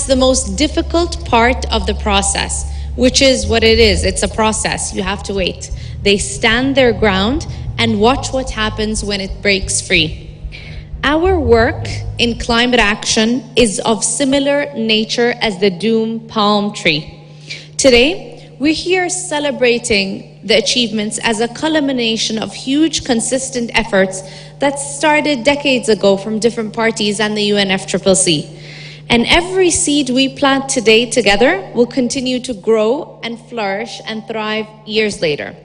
the most difficult part of the process, which is what it is. It's a process. You have to wait. They stand their ground and watch what happens when it breaks free. Our work in climate action is of similar nature as the doom palm tree. Today, we're here celebrating the achievements as a culmination of huge, consistent efforts that started decades ago from different parties and the UNFCCC. And every seed we plant today together will continue to grow and flourish and thrive years later.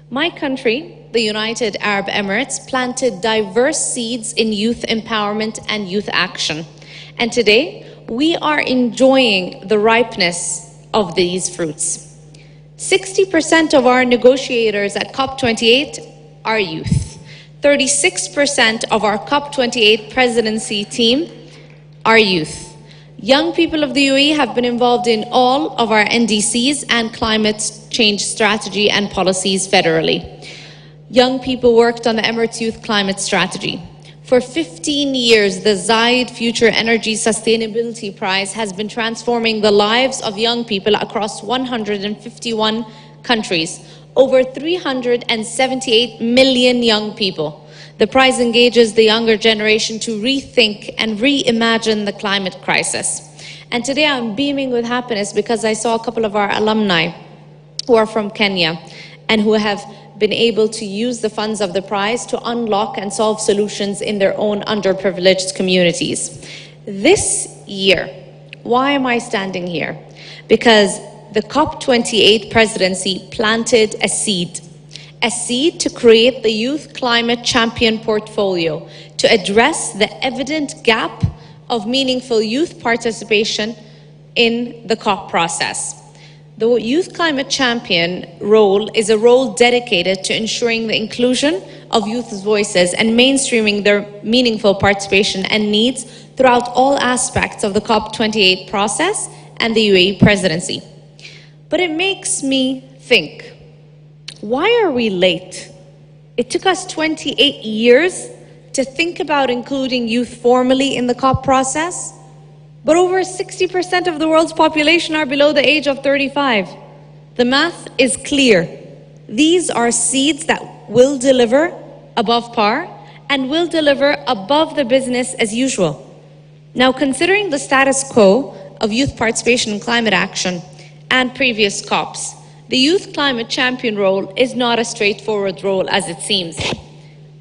My country, the United Arab Emirates, planted diverse seeds in youth empowerment and youth action. And today, we are enjoying the ripeness of these fruits. 60% of our negotiators at COP28 are youth. 36% of our COP28 presidency team are youth. Young people of the UAE have been involved in all of our NDCs and climate change strategy and policies federally. Young people worked on the Emirates Youth Climate Strategy. For 15 years, the Zayed Future Energy Sustainability Prize has been transforming the lives of young people across 151 countries, over 378 million young people. The prize engages the younger generation to rethink and reimagine the climate crisis. And today I'm beaming with happiness because I saw a couple of our alumni who are from Kenya and who have been able to use the funds of the prize to unlock and solve solutions in their own underprivileged communities. This year, why am I standing here? Because the COP28 presidency planted a seed to create the Youth Climate Champion portfolio to address the evident gap of meaningful youth participation in the COP process. The Youth Climate Champion role is a role dedicated to ensuring the inclusion of youth's voices and mainstreaming their meaningful participation and needs throughout all aspects of the COP28 process and the UAE presidency. But it makes me think, why are we late? It took us 28 years to think about including youth formally in the COP process, but over 60% of the world's population are below the age of 35. The math is clear. These are seeds that will deliver above par and will deliver above the business as usual. Now, considering the status quo of youth participation in climate action and previous COPs, the Youth Climate Champion role is not a straightforward role as it seems.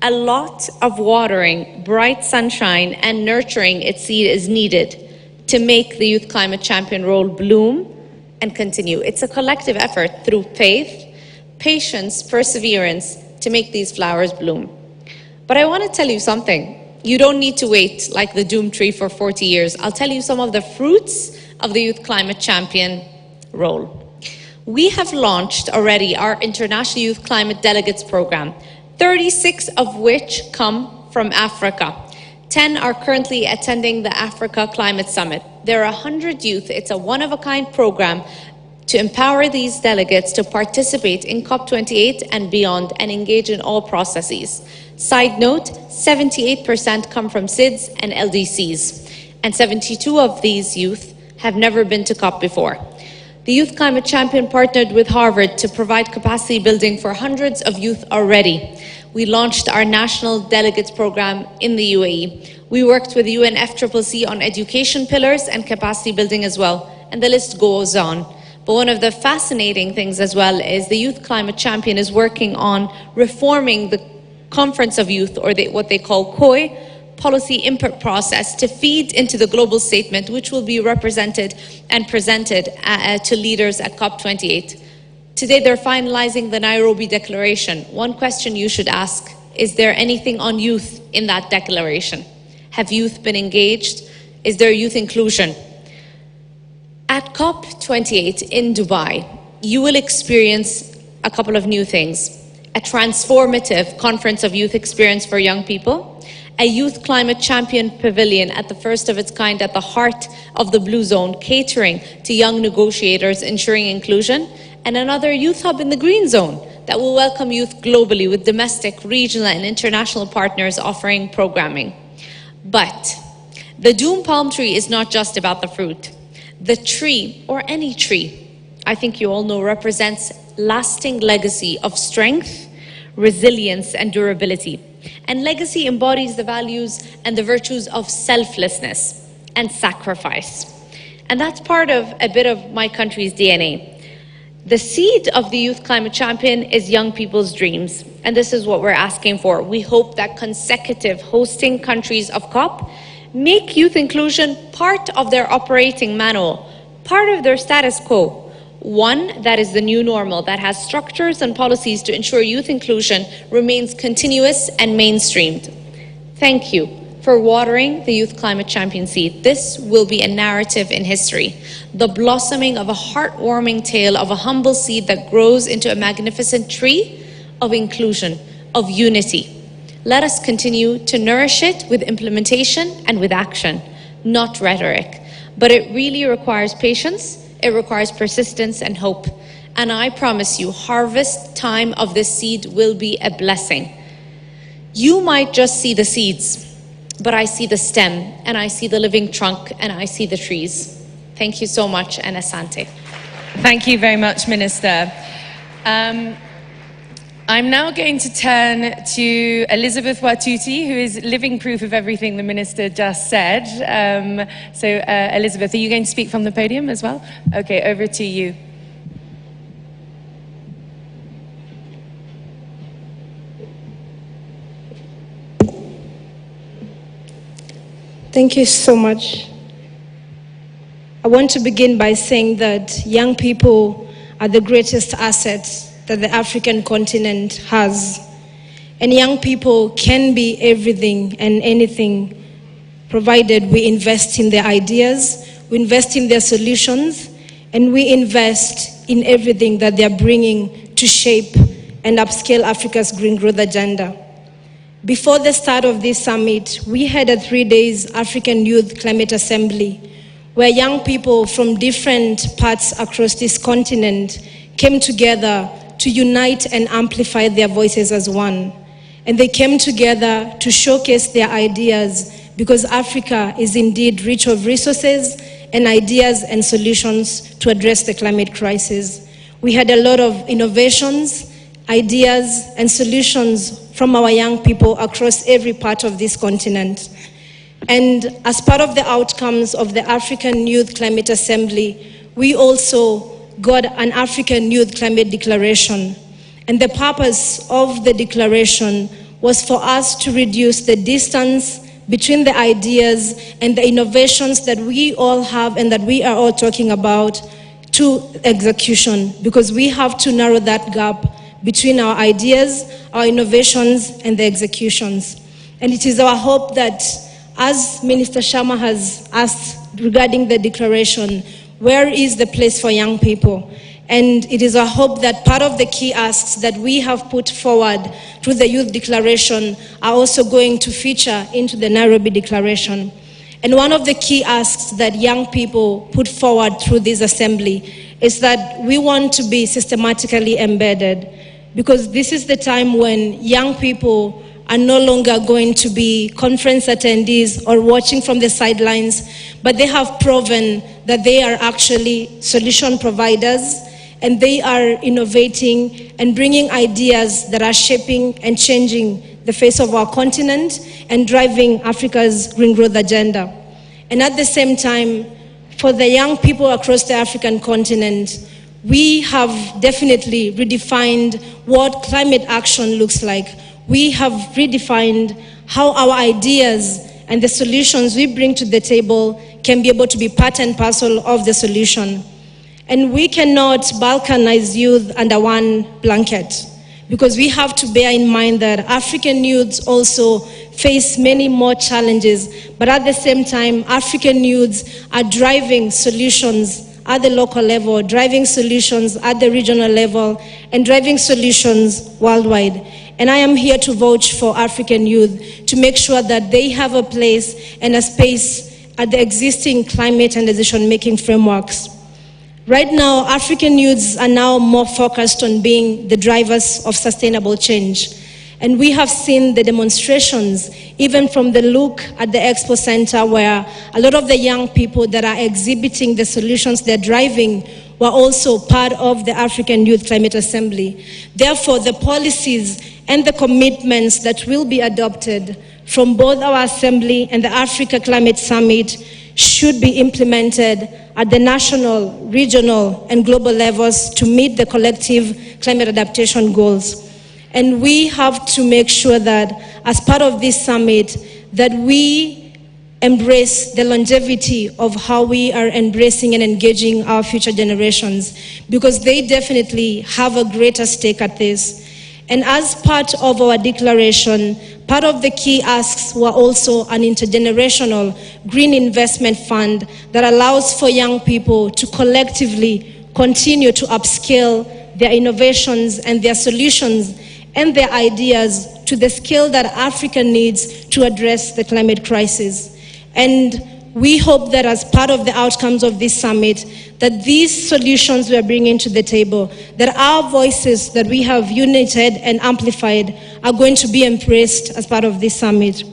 A lot of watering, bright sunshine, and nurturing its seed is needed to make the Youth Climate Champion role bloom and continue. It's a collective effort through faith, patience, perseverance to make these flowers bloom. But I want to tell you something. You don't need to wait like the doom tree for 40 years. I'll tell you some of the fruits of the Youth Climate Champion role. We have launched already our International Youth Climate Delegates program, 36 of which come from Africa. 10 are currently attending the Africa Climate Summit. There are 100 youth. It's a one-of-a-kind program to empower these delegates to participate in COP28 and beyond and engage in all processes. Side note, 78% come from SIDS and LDCs, and 72 of these youth have never been to COP before. The Youth Climate Champion partnered with Harvard to provide capacity building for hundreds of youth already. We launched our National Delegates program in the UAE. We worked with UNFCCC on education pillars and capacity building as well, and the list goes on. But one of the fascinating things as well is the Youth Climate Champion is working on reforming the Conference of Youth, or what they call COI, policy input process to feed into the global statement, which will be represented and presented to leaders at COP28. Today, they're finalizing the Nairobi Declaration. One question you should ask, is there anything on youth in that declaration? Have youth been engaged? Is there youth inclusion? At COP28 in Dubai, you will experience a couple of new things. A transformative conference of youth experience for young people, a Youth Climate Champion Pavilion at the first of its kind at the heart of the Blue Zone, catering to young negotiators, ensuring inclusion, and another youth hub in the Green Zone that will welcome youth globally with domestic, regional, and international partners offering programming. But the doom palm tree is not just about the fruit. The tree, or any tree, I think you all know, represents lasting legacy of strength, resilience, and durability. And legacy embodies the values and the virtues of selflessness and sacrifice. And that's part of a bit of my country's DNA. The seed of the Youth Climate Champion is young people's dreams. And this is what we're asking for. We hope that consecutive hosting countries of COP make youth inclusion part of their operating manual, part of their status quo. One that is the new normal, that has structures and policies to ensure youth inclusion remains continuous and mainstreamed. Thank you for watering the Youth Climate Champion seed. This will be a narrative in history, the blossoming of a heartwarming tale of a humble seed that grows into a magnificent tree of inclusion, of unity. Let us continue to nourish it with implementation and with action, not rhetoric. But it really requires patience, it requires persistence and hope. And I promise you, harvest time of this seed will be a blessing. You might just see the seeds, but I see the stem, and I see the living trunk, and I see the trees. Thank you so much, and asante. Thank you very much, Minister. I'm now going to turn to Elizabeth Watuti, who is living proof of everything the Minister just said. Elizabeth, are you going to speak from the podium as well? Okay, over to you. Thank you so much. I want to begin by saying that young people are the greatest assets that the African continent has. And young people can be everything and anything, provided we invest in their ideas, we invest in their solutions, and we invest in everything that they're bringing to shape and upscale Africa's green growth agenda. Before the start of this summit, we had a 3-day African Youth Climate Assembly, where young people from different parts across this continent came together to unite and amplify their voices as one. And they came together to showcase their ideas, because Africa is indeed rich of resources and ideas and solutions to address the climate crisis. We had a lot of innovations, ideas, and solutions from our young people across every part of this continent. And as part of the outcomes of the African Youth Climate Assembly, we also got an African Youth Climate Declaration. And the purpose of the declaration was for us to reduce the distance between the ideas and the innovations that we all have and that we are all talking about to execution, because we have to narrow that gap between our ideas, our innovations, and the executions. And it is our hope that, as Minister Sharma has asked regarding the declaration, where is the place for young people? And it is our hope that part of the key asks that we have put forward through the Youth Declaration are also going to feature into the Nairobi Declaration. And one of the key asks that young people put forward through this assembly is that we want to be systematically embedded, because this is the time when young people are no longer going to be conference attendees or watching from the sidelines, but they have proven that they are actually solution providers, and they are innovating and bringing ideas that are shaping and changing the face of our continent and driving Africa's green growth agenda. And at the same time, for the young people across the African continent, we have definitely redefined what climate action looks like. We have redefined how our ideas and the solutions we bring to the table can be able to be part and parcel of the solution. And we cannot balkanize youth under one blanket, because we have to bear in mind that African youths also face many more challenges, but at the same time, African youths are driving solutions at the local level, driving solutions at the regional level, and driving solutions worldwide. And I am here to vouch for African youth to make sure that they have a place and a space at the existing climate and decision-making frameworks. Right now, African youths are now more focused on being the drivers of sustainable change. And we have seen the demonstrations, even from the look at the Expo Center, where a lot of the young people that are exhibiting the solutions they're driving were also part of the African Youth Climate Assembly. Therefore, the policies and the commitments that will be adopted from both our Assembly and the Africa Climate Summit should be implemented at the national, regional, and global levels to meet the collective climate adaptation goals. And we have to make sure that as part of this summit, that we embrace the longevity of how we are embracing and engaging our future generations, because they definitely have a greater stake at this. And as part of our declaration, part of the key asks were also an intergenerational green investment fund that allows for young people to collectively continue to upscale their innovations and their solutions and their ideas to the scale that Africa needs to address the climate crisis. And we hope that as part of the outcomes of this summit, that these solutions we are bringing to the table, that our voices that we have united and amplified are going to be embraced as part of this summit.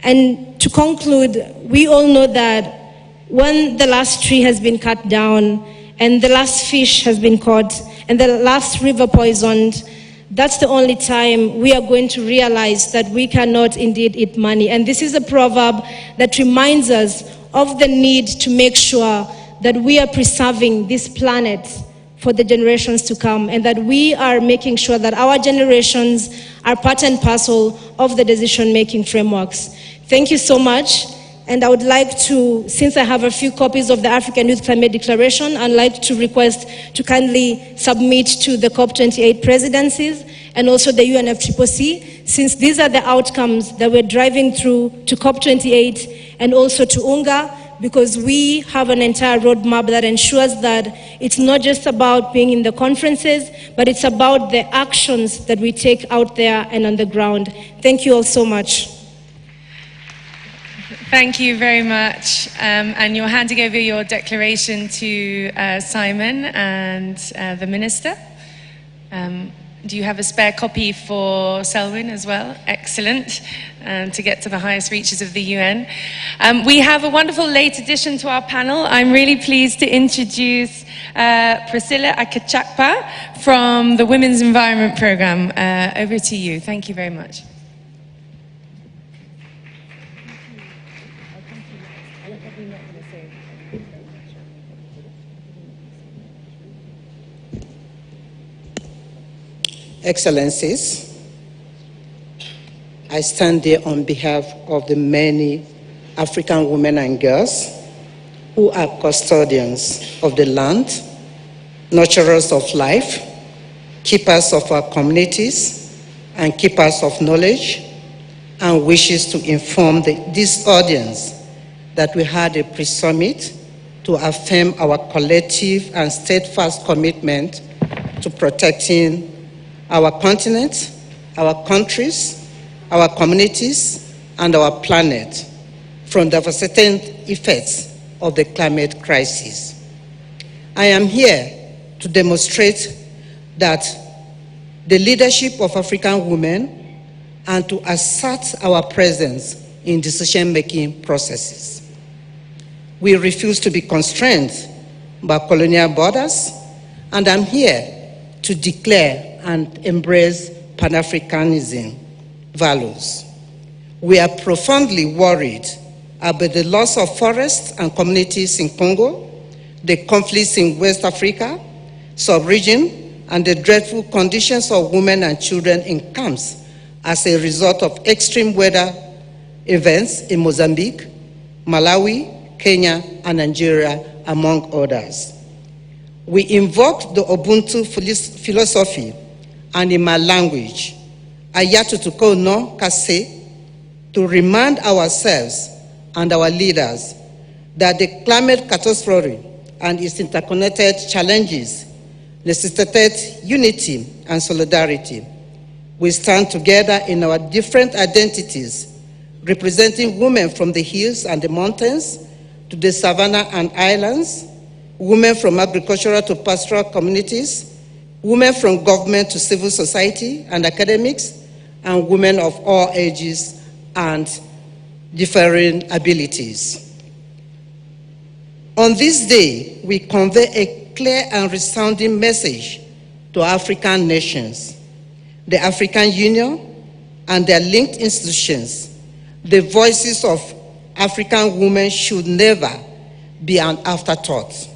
And to conclude, we all know that when the last tree has been cut down and the last fish has been caught and the last river poisoned, that's the only time we are going to realize that we cannot indeed eat money. And this is a proverb that reminds us of the need to make sure that we are preserving this planet for the generations to come, and that we are making sure that our generations are part and parcel of the decision-making frameworks. Thank you so much. And I would like to, since I have a few copies of the African Youth Climate Declaration, I'd like to request to kindly submit to the COP28 presidencies and also the UNFCCC, since these are the outcomes that we're driving through to COP28 and also to UNGA, because we have an entire roadmap that ensures that it's not just about being in the conferences, but it's about the actions that we take out there and on the ground. Thank you all so much. Thank you very much. And you're handing over your declaration to Simon and the Minister. Do you have a spare copy for Selwyn as well? Excellent. To get to the highest reaches of the UN. We have a wonderful late addition to our panel. I'm really pleased to introduce Priscilla Akachakpa from the Women's Environment Programme. Over to you. Thank you very much. Excellencies, I stand here on behalf of the many African women and girls who are custodians of the land, nurturers of life, keepers of our communities, and keepers of knowledge, and wishes to inform this audience that we had a pre-summit to affirm our collective and steadfast commitment to protecting our continent, our countries, our communities, and our planet from the devastating effects of the climate crisis. I am here to demonstrate that the leadership of African women and to assert our presence in decision-making processes. We refuse to be constrained by colonial borders, and I'm here to declare and embrace Pan-Africanism values. We are profoundly worried about the loss of forests and communities in Congo, the conflicts in West Africa, sub-region, and the dreadful conditions of women and children in camps as a result of extreme weather events in Mozambique, Malawi, Kenya, and Nigeria, among others. We invoke the Ubuntu philosophy, and in my language, Ayatutuko no Kase, to remind ourselves and our leaders that the climate catastrophe and its interconnected challenges necessitate unity and solidarity. We stand together in our different identities, representing women from the hills and the mountains to the savannah and islands, women from agricultural to pastoral communities, women from government to civil society and academics, and women of all ages and differing abilities. On this day, we convey a clear and resounding message to African nations, the African Union, and their linked institutions. The voices of African women should never be an afterthought.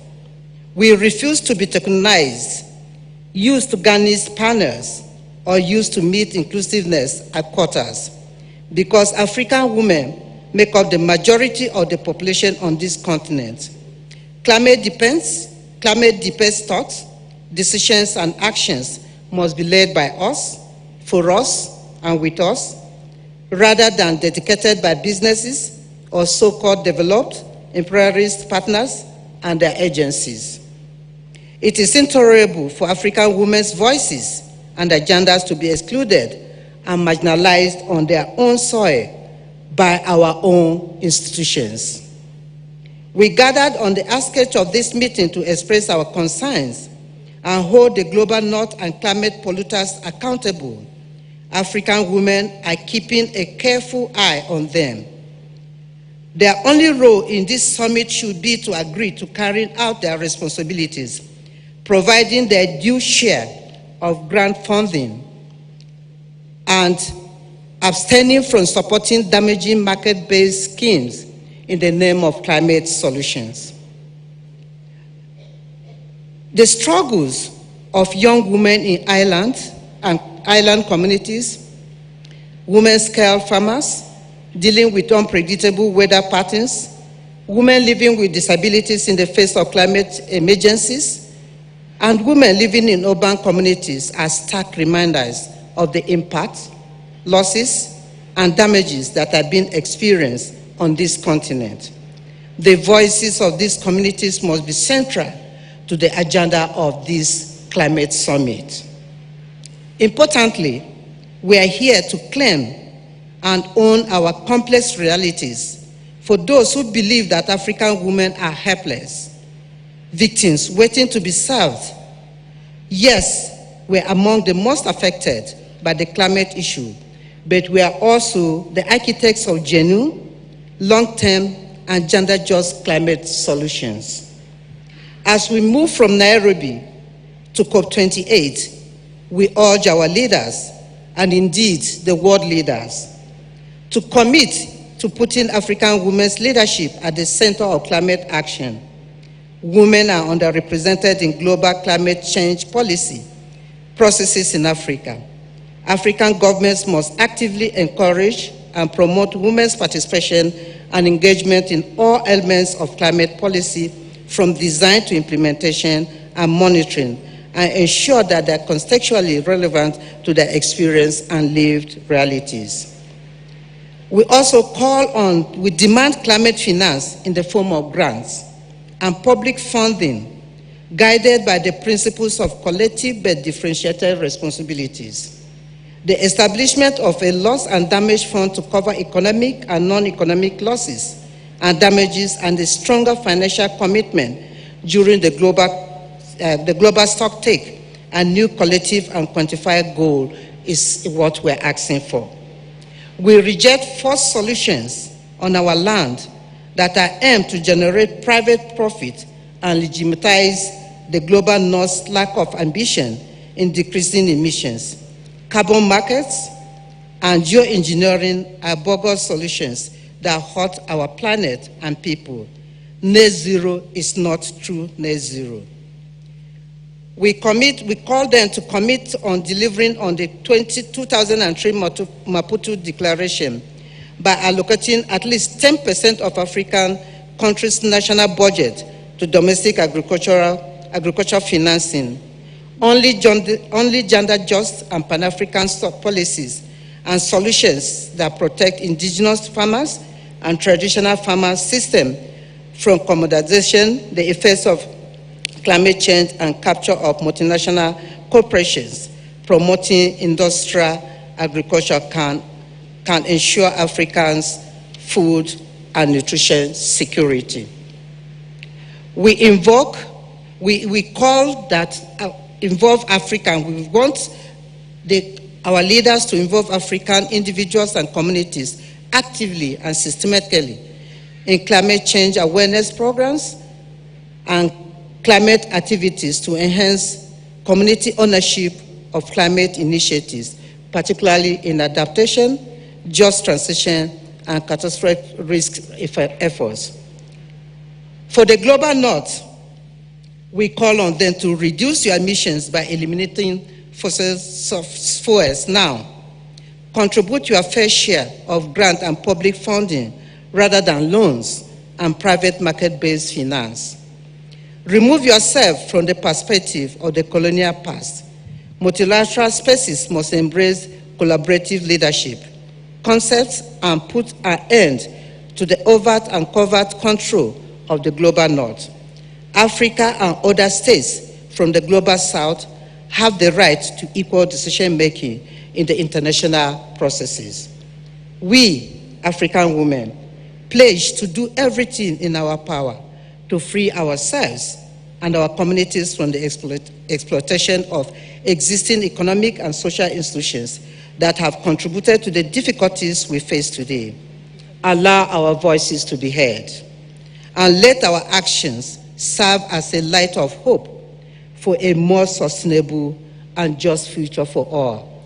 We refuse to be tokenized, used to garnish panels, or used to meet inclusiveness at quotas, because African women make up the majority of the population on this continent. Climate depends thoughts, decisions, and actions must be led by us, for us, and with us, rather than dedicated by businesses or so-called developed imperialist partners and their agencies. It is intolerable for African women's voices and agendas to be excluded and marginalized on their own soil by our own institutions. We gathered on the outskirts of this meeting to express our concerns and hold the global north and climate polluters accountable. African women are keeping a careful eye on them. Their only role in this summit should be to agree to carrying out their responsibilities, providing their due share of grant funding, and abstaining from supporting damaging market-based schemes in the name of climate solutions. The struggles of young women in island communities, women-scale farmers, dealing with unpredictable weather patterns, women living with disabilities in the face of climate emergencies, and women living in urban communities are stark reminders of the impact, losses, and damages that are being experienced on this continent. The voices of these communities must be central to the agenda of this climate summit. Importantly, we are here to claim and own our complex realities for those who believe that African women are helpless, victims waiting to be served. Yes, we're among the most affected by the climate issue, but we are also the architects of genuine, long-term, and gender-just climate solutions. As we move from Nairobi to COP28, we urge our leaders, and indeed the world leaders, to commit to putting African women's leadership at the center of climate action. Women are underrepresented in global climate change policy processes in Africa. African governments must actively encourage and promote women's participation and engagement in all elements of climate policy, from design to implementation and monitoring, and ensure that they're contextually relevant to their experience and lived realities. We also we demand climate finance in the form of grants and public funding, guided by the principles of collective but differentiated responsibilities. The establishment of a loss and damage fund to cover economic and non-economic losses and damages, and a stronger financial commitment during the global stock take and new collective and quantified goal is what we're asking for. We reject forced solutions on our land that are aimed to generate private profit and legitimize the global north's lack of ambition in decreasing emissions. Carbon markets and geoengineering are bogus solutions that hurt our planet and people. Net zero is not true net zero. We call them to commit on delivering on the 2003 Maputo Declaration by allocating at least 10% of African countries' national budget to domestic agricultural financing. Only gender-just and Pan-African policies and solutions that protect indigenous farmers and traditional farmers system from commoditization, the effects of climate change, and capture of multinational corporations promoting industrial agriculture can ensure Africans' food and nutrition security. We call that involve Africa. We want the our leaders to involve African individuals and communities actively and systematically in climate change awareness programs and climate activities to enhance community ownership of climate initiatives, particularly in adaptation, just transition, and catastrophic risk efforts. For the global north, we call on them to reduce your emissions by eliminating fossil fuels now. Contribute your fair share of grant and public funding rather than loans and private market-based finance. Remove yourself from the perspective of the colonial past. Multilateral spaces must embrace collaborative leadership concepts and put an end to the overt and covert control of the global north. Africa and other states from the global south have the right to equal decision-making in the international processes. We, African women, pledge to do everything in our power to free ourselves and our communities from the exploitation of existing economic and social institutions that have contributed to the difficulties we face today. Allow our voices to be heard, and let our actions serve as a light of hope for a more sustainable and just future for all.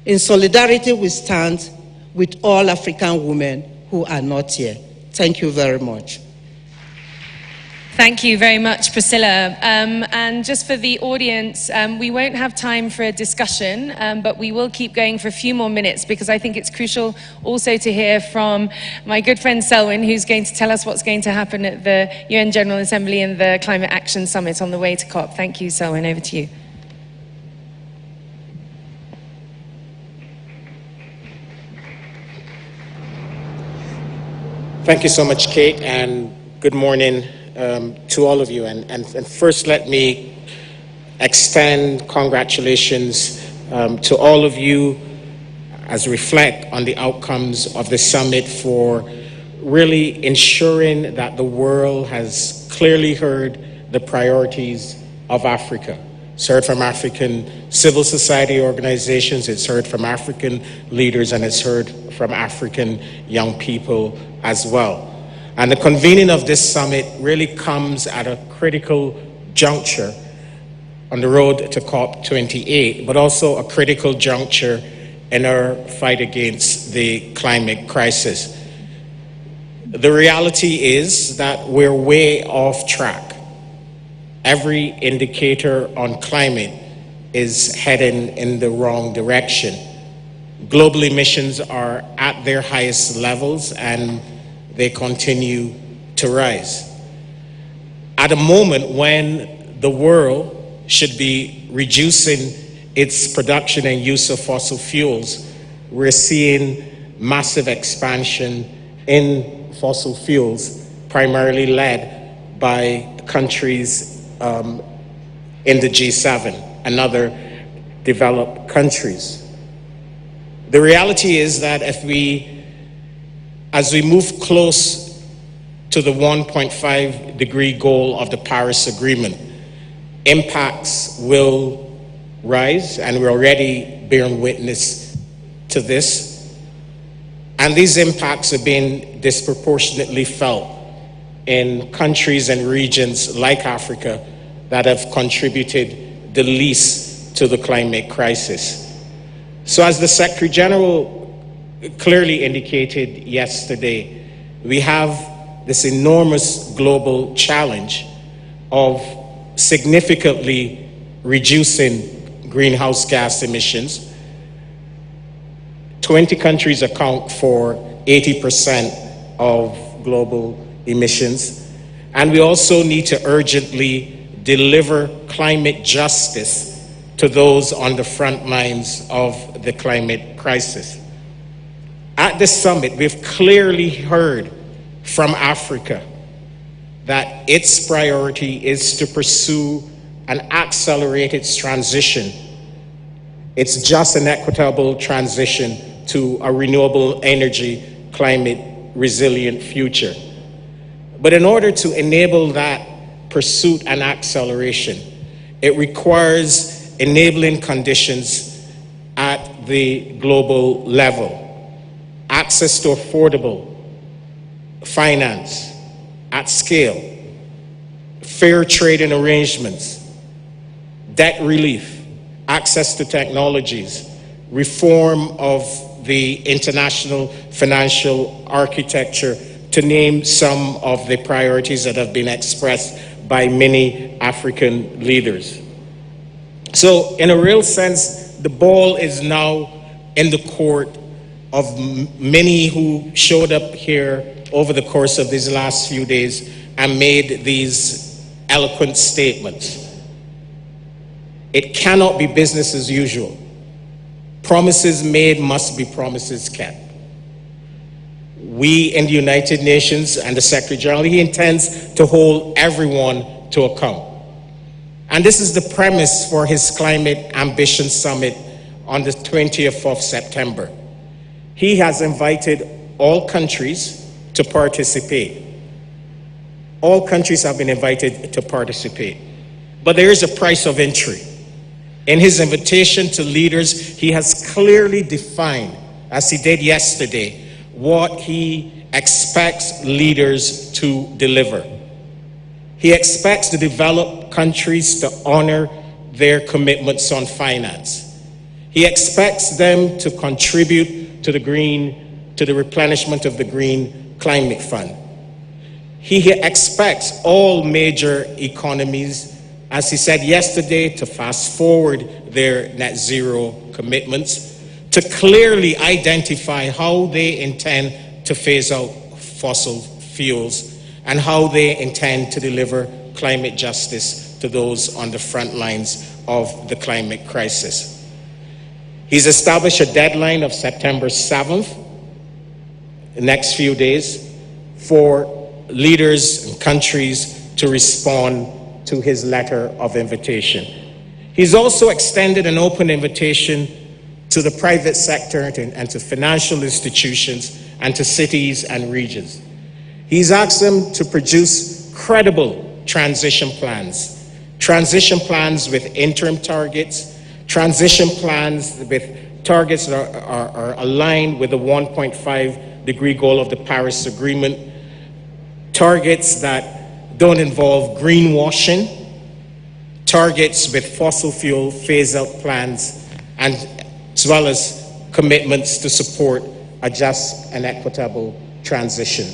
In solidarity, we stand with all African women who are not here. Thank you very much. Thank you very much, Priscilla. And just for the audience, we won't have time for a discussion, but we will keep going for a few more minutes because I think it's crucial also to hear from my good friend Selwyn, who's going to tell us what's going to happen at the UN General Assembly and the Climate Action Summit on the way to COP. Thank you, Selwyn. Over to you. Thank you so much, Kate, and good morning to all of you. And first, let me extend congratulations to all of you as reflect on the outcomes of the summit for really ensuring that the world has clearly heard the priorities of Africa. It's heard from African civil society organizations, it's heard from African leaders, and it's heard from African young people as well. And the convening of this summit really comes at a critical juncture on the road to COP28, but also a critical juncture in our fight against the climate crisis. The reality is that we're way off track. Every indicator on climate is heading in the wrong direction. Global emissions are at their highest levels and they continue to rise. At a moment when the world should be reducing its production and use of fossil fuels, we're seeing massive expansion in fossil fuels, primarily led by countries in the G7 and other developed countries. The reality is that as we move close to the 1.5 degree goal of the Paris Agreement, impacts will rise, and we're already bearing witness to this. And these impacts are being disproportionately felt in countries and regions like Africa that have contributed the least to the climate crisis. So as the Secretary General clearly indicated yesterday, we have this enormous global challenge of significantly reducing greenhouse gas emissions. 20 countries account for 80% of global emissions. And we also need to urgently deliver climate justice to those on the front lines of the climate crisis. At this summit, we've clearly heard from Africa that its priority is to pursue an accelerated transition. It's just an equitable transition to a renewable energy, climate resilient future. But in order to enable that pursuit and acceleration, it requires enabling conditions at the global level. Access to affordable finance at scale, fair trading arrangements, debt relief, access to technologies, reform of the international financial architecture, to name some of the priorities that have been expressed by many African leaders. So in a real sense, the ball is now in the court of many who showed up here over the course of these last few days and made these eloquent statements. It cannot be business as usual. Promises made must be promises kept. We in the United Nations and the Secretary General, he intends to hold everyone to account. And this is the premise for his Climate Ambition Summit on the 20th of September. He has invited all countries to participate. All countries have been invited to participate. But there is a price of entry. In his invitation to leaders, he has clearly defined, as he did yesterday, what he expects leaders to deliver. He expects the developed countries to honor their commitments on finance. He expects them to contribute to the replenishment of the Green Climate Fund. He expects all major economies, as he said yesterday, to fast forward their net zero commitments, to clearly identify how they intend to phase out fossil fuels and how they intend to deliver climate justice to those on the front lines of the climate crisis. He's established a deadline of September 7th, the next few days, for leaders and countries to respond to his letter of invitation. He's also extended an open invitation to the private sector and to financial institutions and to cities and regions. He's asked them to produce credible transition plans with interim targets, transition plans with targets that are aligned with the 1.5 degree goal of the Paris Agreement, targets that don't involve greenwashing, targets with fossil fuel phase-out plans, and as well as commitments to support a just and equitable transition.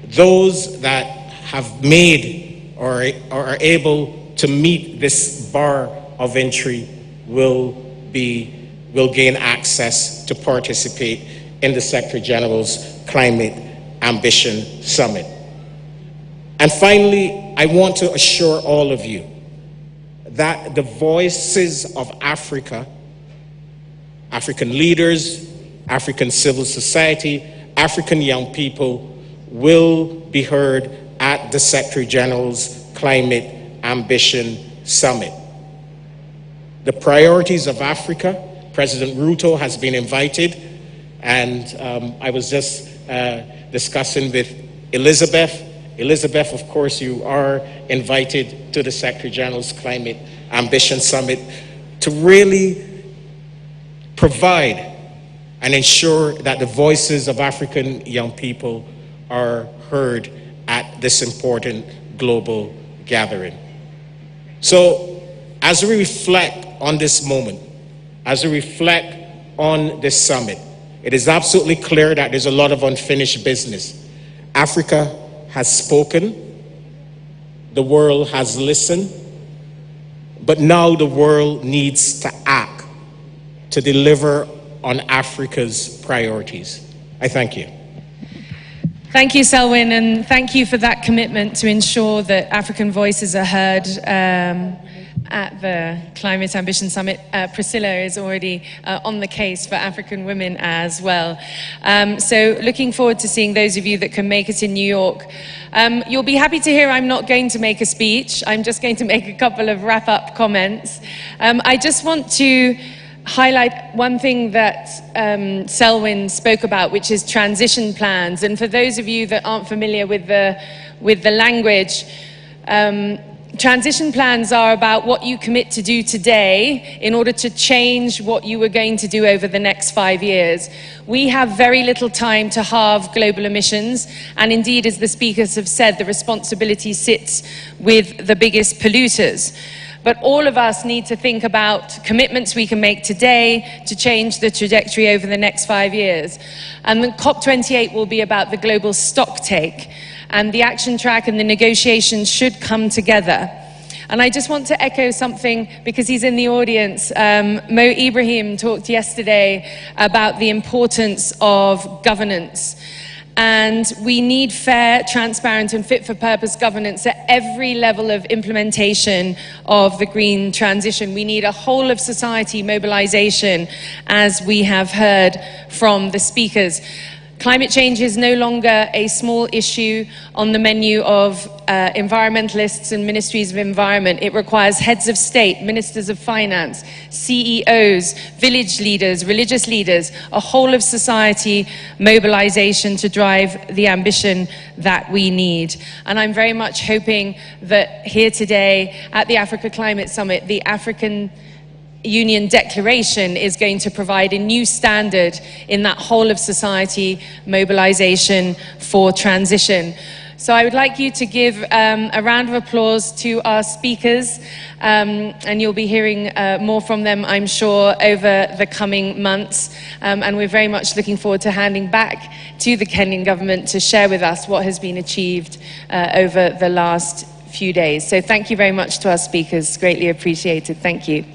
Those that have made or are able to meet this bar of entry will gain access to participate in the Secretary General's Climate Ambition Summit. And finally, I want to assure all of you that the voices of Africa, African leaders, African civil society, African young people will be heard at the Secretary General's Climate Ambition Summit. The priorities of Africa, President Ruto has been invited, and I was just discussing with Elizabeth. Elizabeth, of course, you are invited to the Secretary General's Climate Ambition Summit to really provide and ensure that the voices of African young people are heard at this important global gathering. So, as we reflect on this moment, as we reflect on this summit, it is absolutely clear that there's a lot of unfinished business. Africa has spoken, the world has listened, but now the world needs to act to deliver on Africa's priorities. I thank you. Thank you, Selwyn, and thank you for that commitment to ensure that African voices are heard at the Climate Ambition Summit. Priscilla is already on the case for African women as well. So looking forward to seeing those of you that can make it in New York. You'll be happy to hear I'm not going to make a speech. I'm just going to make a couple of wrap-up comments. I just want to highlight one thing that Selwyn spoke about, which is transition plans. And for those of you that aren't familiar with the language, Transition plans are about what you commit to do today in order to change what you were going to do over the next 5 years. We have very little time to halve global emissions, and indeed, as the speakers have said, the responsibility sits with the biggest polluters. But all of us need to think about commitments we can make today to change the trajectory over the next 5 years. And the COP28 will be about the global stock take, and the action track and the negotiations should come together. And I just want to echo something, because he's in the audience. Mo Ibrahim talked yesterday about the importance of governance. And we need fair, transparent and fit-for-purpose governance at every level of implementation of the green transition. We need a whole-of-society mobilization, as we have heard from the speakers. Climate change is no longer a small issue on the menu of environmentalists and ministries of environment. It requires heads of state, ministers of finance, CEOs, village leaders, religious leaders, a whole of society mobilization to drive the ambition that we need. And I'm very much hoping that here today at the Africa Climate Summit, the African Union Declaration is going to provide a new standard in that whole of society mobilization for transition. So I would like you to give a round of applause to our speakers, and you'll be hearing more from them, I'm sure, over the coming months. And we're very much looking forward to handing back to the Kenyan government to share with us what has been achieved over the last few days. So thank you very much to our speakers, greatly appreciated. Thank you.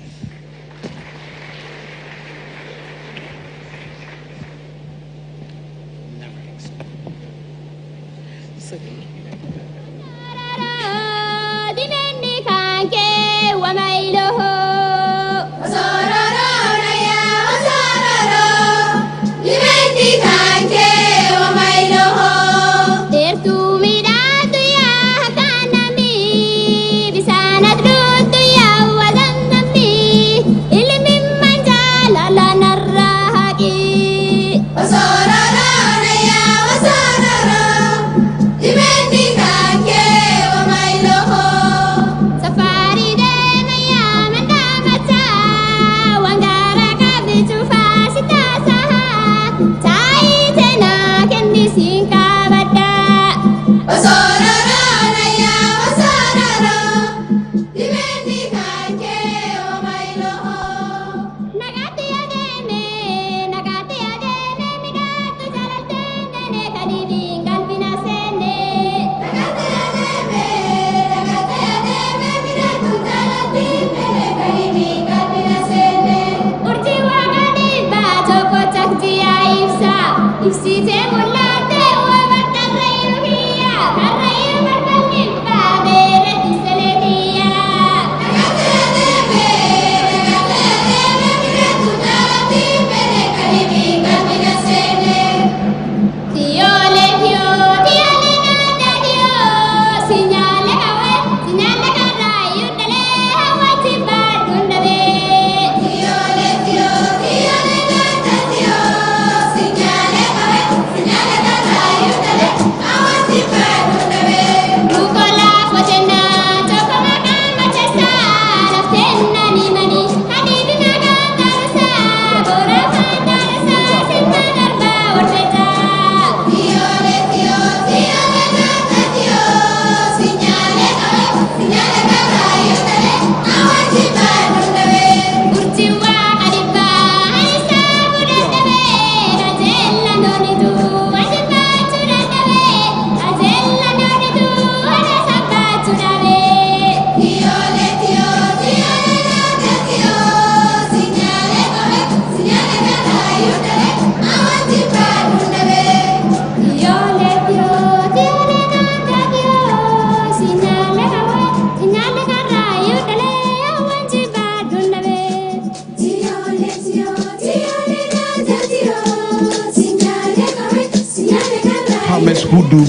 Who do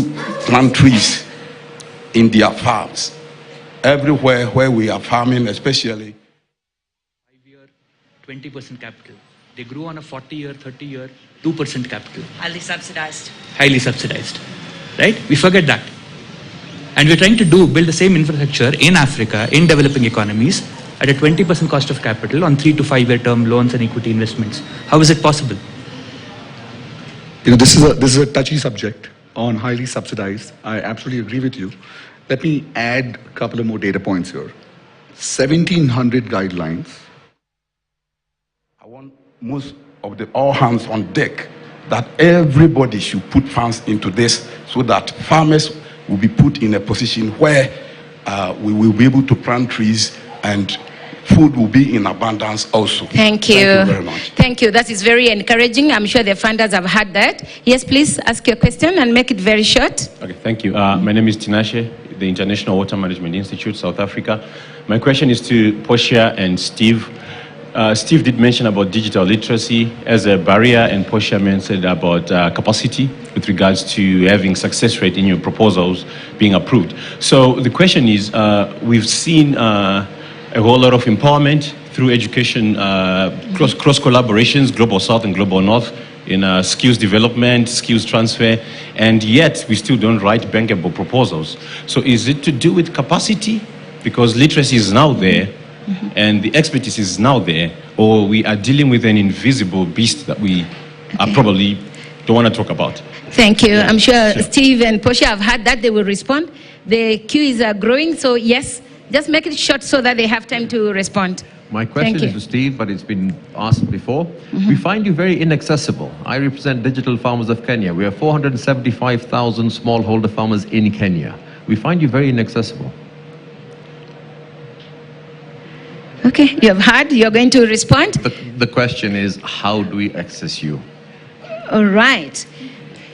plant trees in their farms everywhere where we are farming, especially 5-year 20% capital. They grew on a 40-year, 30-year 2% capital. Highly subsidized. Highly subsidized, right? We forget that. And we're trying to build the same infrastructure in Africa, in developing economies, at a 20% cost of capital on 3 to 5 year term loans and equity investments. How is it possible? This is a touchy subject on highly subsidized. I absolutely agree with you. Let me add a couple of more data points here. 1,700 guidelines. I want most of the all hands on deck that everybody should put funds into this so that farmers will be put in a position where we will be able to plant trees and food will be in abundance also. Thank you. Thank you very much. Thank you. That is very encouraging. I'm sure the funders have heard that. Yes, please ask your question and make it very short. Okay, thank you. My name is Tinashe, the International Water Management Institute, South Africa. My question is to Portia and Steve. Steve did mention about digital literacy as a barrier, and Portia mentioned about capacity with regards to having success rate in your proposals being approved. So the question is, we've seen a whole lot of empowerment through education, cross collaborations, Global South and Global North, in skills development, skills transfer, and yet we still don't write bankable proposals. So is it to do with capacity? Because literacy is now there, and the expertise is now there, or we are dealing with an invisible beast that we probably don't want to talk about? Thank you. I'm sure Steve and Portia have heard that. They will respond. The queue is growing, so yes, just make it short so that they have time to respond. My question is to Steve, but it's been asked before. We find you very inaccessible. I represent Digital Farmers of Kenya. We have 475,000 smallholder farmers in Kenya. We find you very inaccessible. Okay, you have heard. You're going to respond? The question is, how do we access you? All right.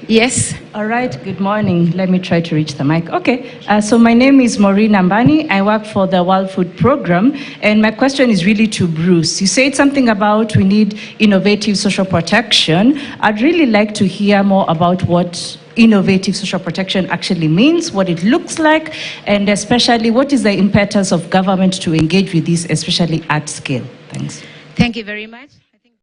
Yes. All right, good morning. Let me try to reach the mic. Okay, so my name is Maureen Ambani. I work for the World Food Program, and my question is really to Bruce. You said something about we need innovative social protection. I'd really like to hear more about what innovative social protection actually means, what it looks like, and especially what is the impetus of government to engage with this, especially at scale. Thanks. Thank you very much.